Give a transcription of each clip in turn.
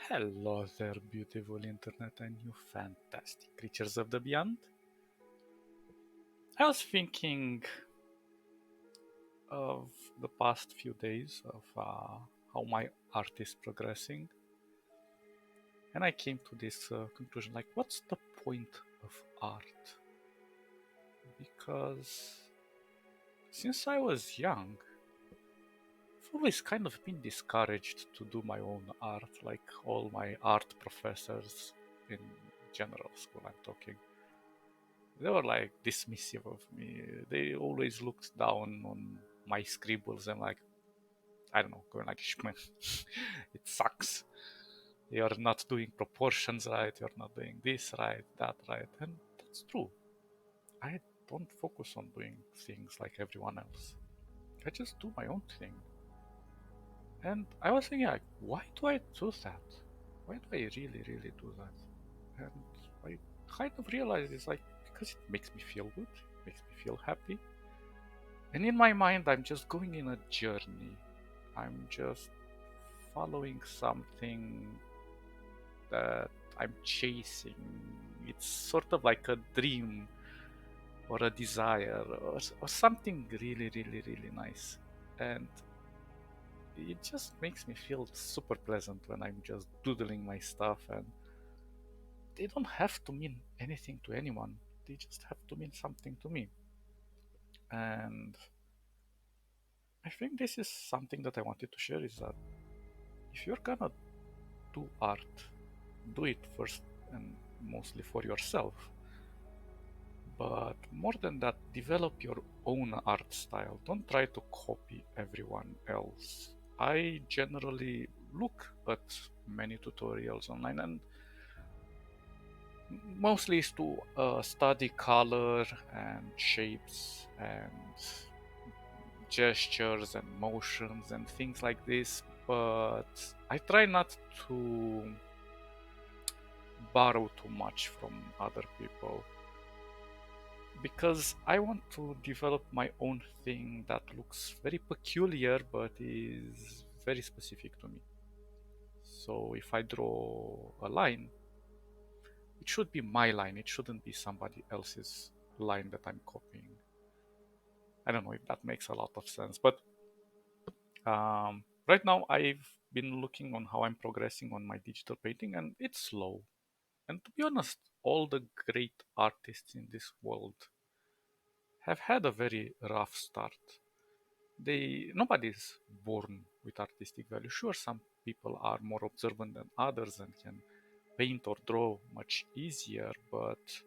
Hello there, beautiful internet and you fantastic creatures of the beyond. I was thinking of the past few days of how my art is progressing, and I came to this conclusion like, what's the point of art? Because since I was young, I've always kind of been discouraged to do my own art, like all my art professors in general school, I'm talking. They were like dismissive of me. They always looked down on my scribbles and like, I don't know, going like, it sucks. You're not doing proportions right. You're not doing this right, that right. And that's true. I don't focus on doing things like everyone else. I just do my own thing. And I was thinking like, why do I do that? Why do I really, really do that? And I kind of realized it's like, because it makes me feel good, makes me feel happy. And in my mind, I'm just going in a journey. I'm just following something that I'm chasing. It's sort of like a dream or a desire or something really, really, really nice. And it just makes me feel super pleasant when I'm just doodling my stuff, and they don't have to mean anything to anyone. They just have to mean something to me. And I think this is something that I wanted to share, is that if you're gonna do art, do it first and mostly for yourself. But more than that, develop your own art style. Don't try to copy everyone else. I generally look at many tutorials online, and mostly is to study color and shapes and gestures and motions and things like this. But I try not to borrow too much from other people because I want to develop my own thing that looks very peculiar but is very specific to me. So if I draw a line, it should be my line, it shouldn't be somebody else's line that I'm copying. I don't know if that makes a lot of sense, but right now I've been looking on how I'm progressing on my digital painting, and it's slow. And to be honest, all the great artists in this world have had a very rough start. Nobody's born with artistic value. Sure, some people are more observant than others and can paint or draw much easier, but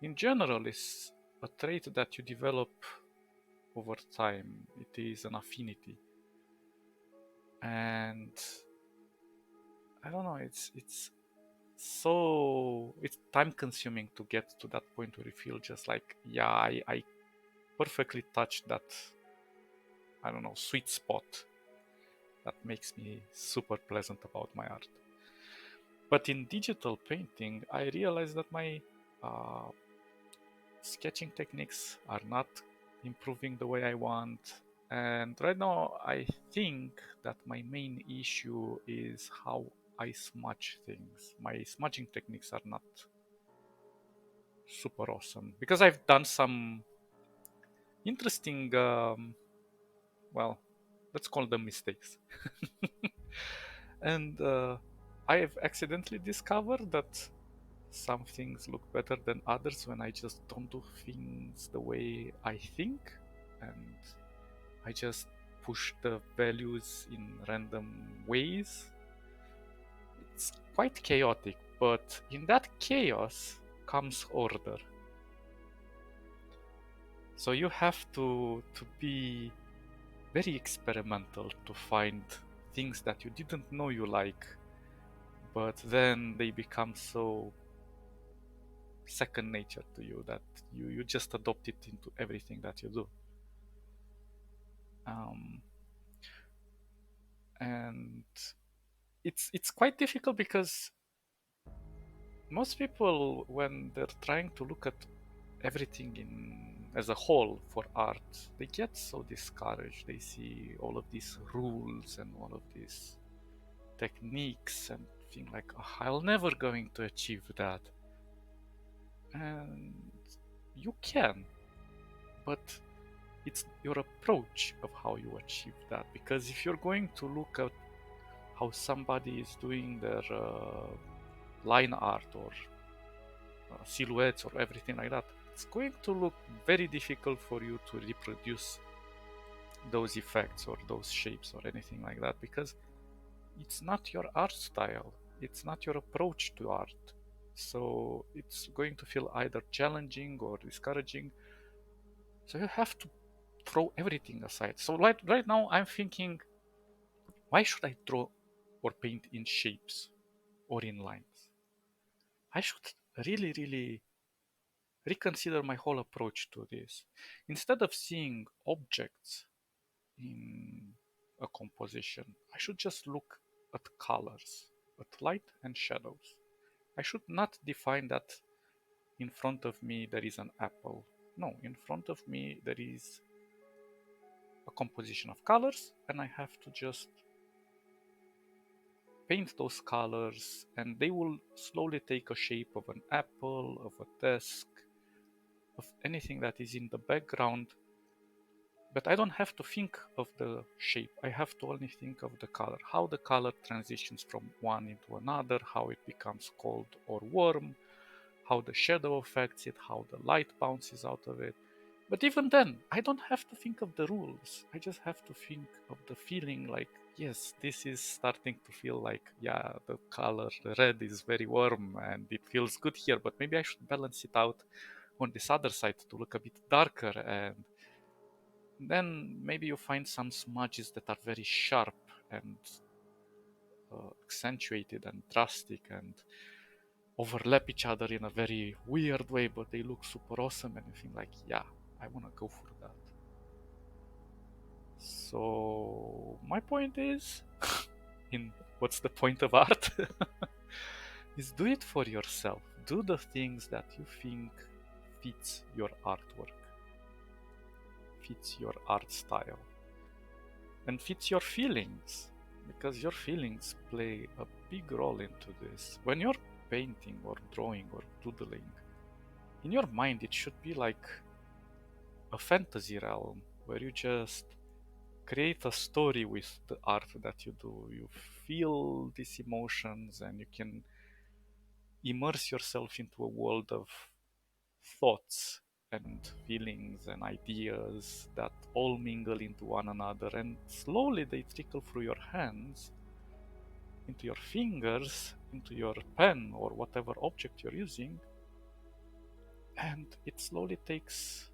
in general, it's a trait that you develop over time. It is an affinity, and I don't know. It's time consuming to get to that point where you feel just like, yeah, I perfectly touched that, I don't know, sweet spot that makes me super pleasant about my art. But in digital painting, I realized that my uh, sketching techniques are not improving the way I want. And right now, I think that my main issue is how I smudge things. My smudging techniques are not super awesome because I've done some interesting, well, let's call them mistakes. And I have accidentally discovered that some things look better than others when I just don't do things the way I think, and I just push the values in random ways. It's quite chaotic, but in that chaos comes order. So you have to be very experimental to find things that you didn't know you like, but then they become so second nature to you that you just adopt it into everything that you do. Um, and it's quite difficult because most people, when they're trying to look at everything in as a whole for art, they get so discouraged. They see all of these rules and all of these techniques and think like, "Oh, I'll never going to achieve that." And you can, but it's your approach of how you achieve that. Because if you're going to look at how somebody is doing their line art or silhouettes or everything like that, it's going to look very difficult for you to reproduce those effects or those shapes or anything like that, because it's not your art style, it's not your approach to art. So it's going to feel either challenging or discouraging. So you have to throw everything aside. So right now I'm thinking, why should I draw or paint in shapes or in lines? I should really reconsider my whole approach to this. Instead of seeing objects in a composition, I should just look at colors, at light and shadows. I should not define that in front of me there is an apple. No, in front of me there is a composition of colors, and I have to just paint those colors, and they will slowly take a shape of an apple, of a desk, of anything that is in the background. But I don't have to think of the shape. I have to only think of the color, how the color transitions from one into another, how it becomes cold or warm, how the shadow affects it, how the light bounces out of it. But even then, I don't have to think of the rules. I just have to think of the feeling like, yes, this is starting to feel like, yeah, the color, the red is very warm and it feels good here, but maybe I should balance it out on this other side to look a bit darker. And then maybe you find some smudges that are very sharp and accentuated and drastic and overlap each other in a very weird way, but they look super awesome, and you think like, yeah, I want to go for that. So my point is, in what's the point of art? Is do it for yourself. Do the things that you think fits your artwork, fits your art style, and fits your feelings, because your feelings play a big role into this. When you're painting or drawing or doodling, in your mind it should be like a fantasy realm where you just create a story with the art that you do. You feel these emotions and you can immerse yourself into a world of thoughts and feelings and ideas that all mingle into one another, and slowly they trickle through your hands into your fingers, into your pen or whatever object you're using, and it slowly takes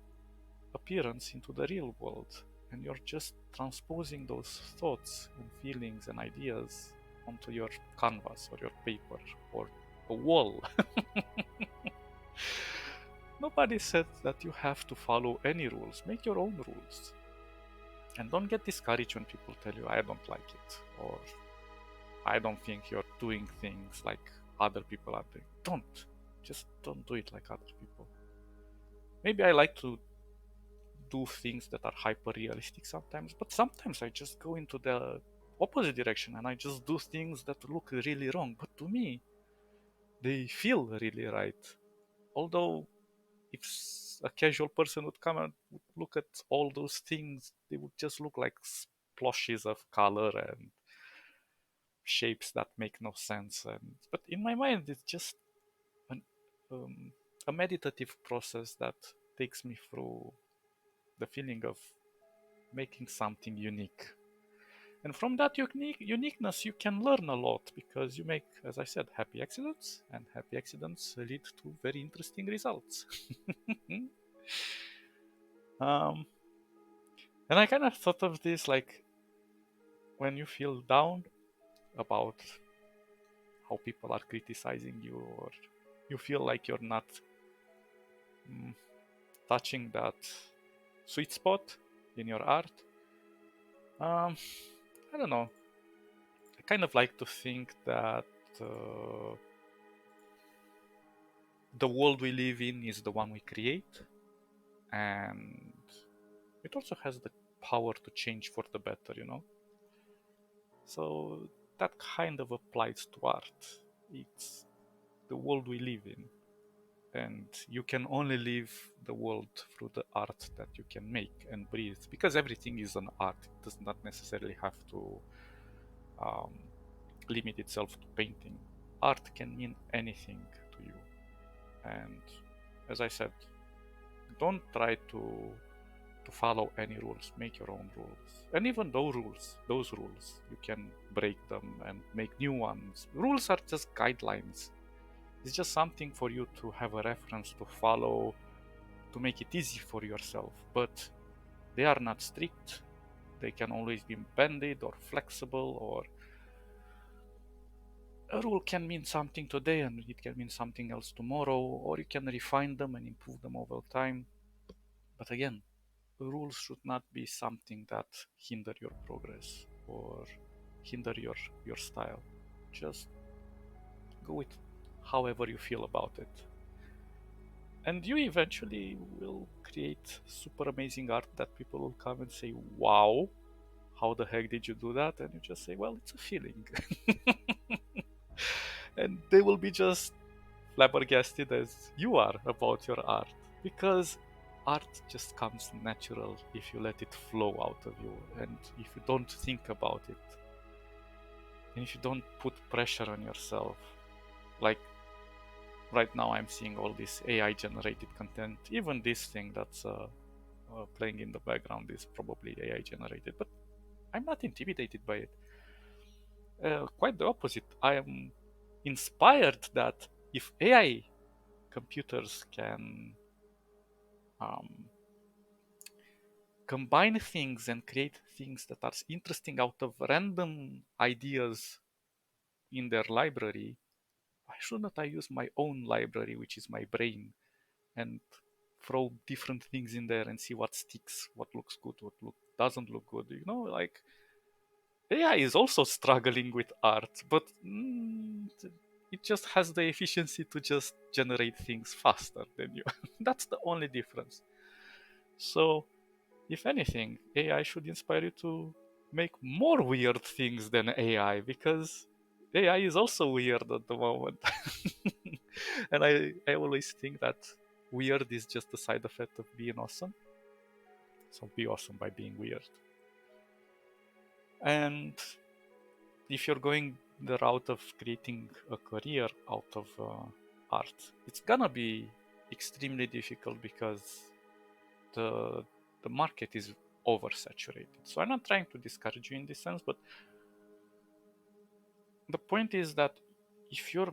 appearance into the real world, and you're just transposing those thoughts and feelings and ideas onto your canvas or your paper or a wall. Nobody said that you have to follow any rules. Make your own rules. And don't get discouraged when people tell you, I don't like it, or I don't think you're doing things like other people are doing. Don't. Just don't do it like other people. Maybe I like to do things that are hyper realistic sometimes, but sometimes I just go into the opposite direction and I just do things that look really wrong, but to me, they feel really right. Although, if a casual person would come and would look at all those things, they would just look like splotches of color and shapes that make no sense. And but in my mind, it's just an, um, a meditative process that takes me through the feeling of making something unique. And from that uniqueness, you can learn a lot because you make, as I said, happy accidents, and happy accidents lead to very interesting results. um, and I kind of thought of this like when you feel down about how people are criticizing you, or you feel like you're not mm, touching that sweet spot in your art. Um, I don't know. I kind of like to think that uh, the world we live in is the one we create, and it also has the power to change for the better, you know? So that kind of applies to art. It's the world we live in, and you can only live the world through the art that you can make and breathe, because everything is an art. It does not necessarily have to um, limit itself to painting. Art can mean anything to you, and as I said, don't try to follow any rules. Make your own rules, and even those rules, you can break them and make new ones. Rules are just guidelines. It's just something for you to have a reference to follow, to make it easy for yourself, but they are not strict. They can always be bended or flexible, or a rule can mean something today and it can mean something else tomorrow, or you can refine them and improve them over time. But again, rules should not be something that hinder your progress or hinder your style. Just go with however you feel about it. And you eventually will create super amazing art that people will come and say, wow, how the heck did you do that? And you just say, well, it's a feeling. And they will be just flabbergasted as you are about your art, because art just comes natural if you let it flow out of you and if you don't think about it and if you don't put pressure on yourself. Like right now, I'm seeing all this AI generated content. Even this thing that's playing in the background is probably AI generated, but I'm not intimidated by it. Quite the opposite. I am inspired that if AI computers can um, combine things and create things that are interesting out of random ideas in their library, why shouldn't I use my own library, which is my brain, and throw different things in there and see what sticks, what looks good, doesn't look good? Like AI is also struggling with art, but it just has the efficiency to just generate things faster than you. That's the only difference. So, if anything, AI should inspire you to make more weird things than AI, because AI is also weird at the moment. And I always think that weird is just a side effect of being awesome. So be awesome by being weird. And if you're going the route of creating a career out of art, it's gonna be extremely difficult because the the market is oversaturated. So I'm not trying to discourage you in this sense, but the point is that if you're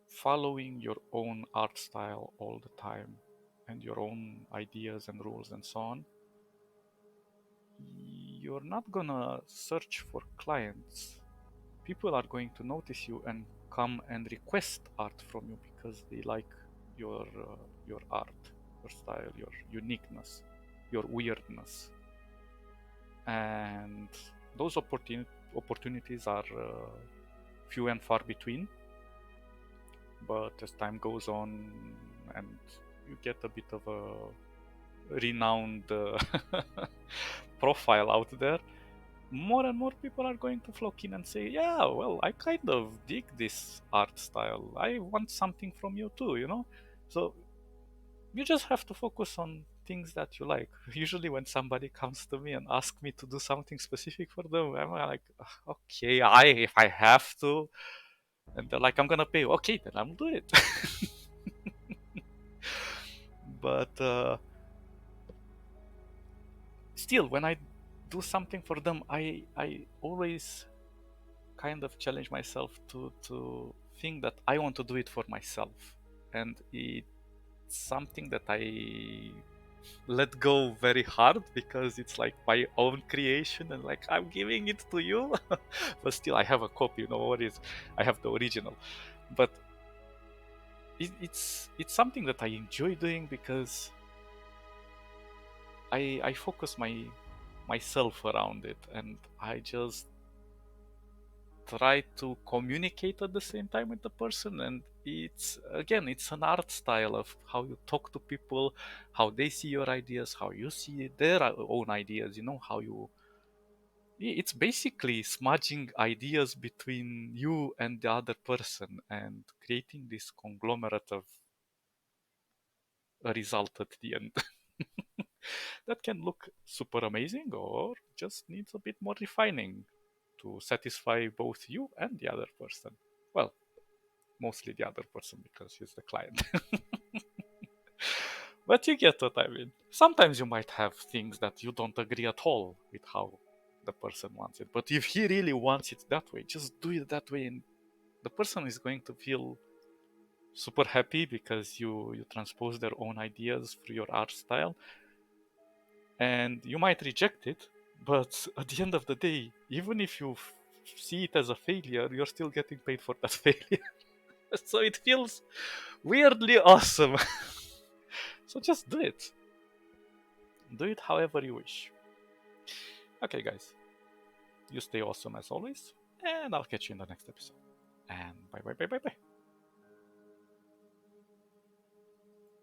following your own art style all the time and your own ideas and rules and so on, you're not gonna search for clients. People are going to notice you and come and request art from you because they like your art, your style, your uniqueness, your weirdness. And those opportunities are few and far between. But as time goes on and you get a bit of a renowned profile out there, more and more people are going to flock in and say, yeah, well, I kind of dig this art style. I want something from you too. So you just have to focus on things that you like. Usually when somebody comes to me and asks me to do something specific for them, I'm like, okay, if I have to, and they're like, I'm gonna pay you. Okay, then I'll do it. But still, when I do something for them, I always kind of challenge myself to think that I want to do it for myself, and it's something that I let go very hard because it's like my own creation and like I'm giving it to you. But still, I have a copy. No worries, I have the original. But it's something that I enjoy doing because I focus myself around it, and I just try to communicate at the same time with the person. And it's an art style of how you talk to people, how they see your ideas, how you see their own ideas, how you It's basically smudging ideas between you and the other person and creating this conglomerate of a result at the end that can look super amazing or just needs a bit more refining to satisfy both you and the other person. Well, mostly the other person because he's the client. But you get what I mean. Sometimes you might have things that you don't agree at all with how the person wants it. But if he really wants it that way, just do it that way, and the person is going to feel super happy because you transpose their own ideas through your art style. And you might reject it, but at the end of the day, even if you see it as a failure, you're still getting paid for that failure. So it feels weirdly awesome. So just do it. Do it however you wish. Okay, guys, you stay awesome as always, and I'll catch you in the next episode. And bye bye bye bye bye.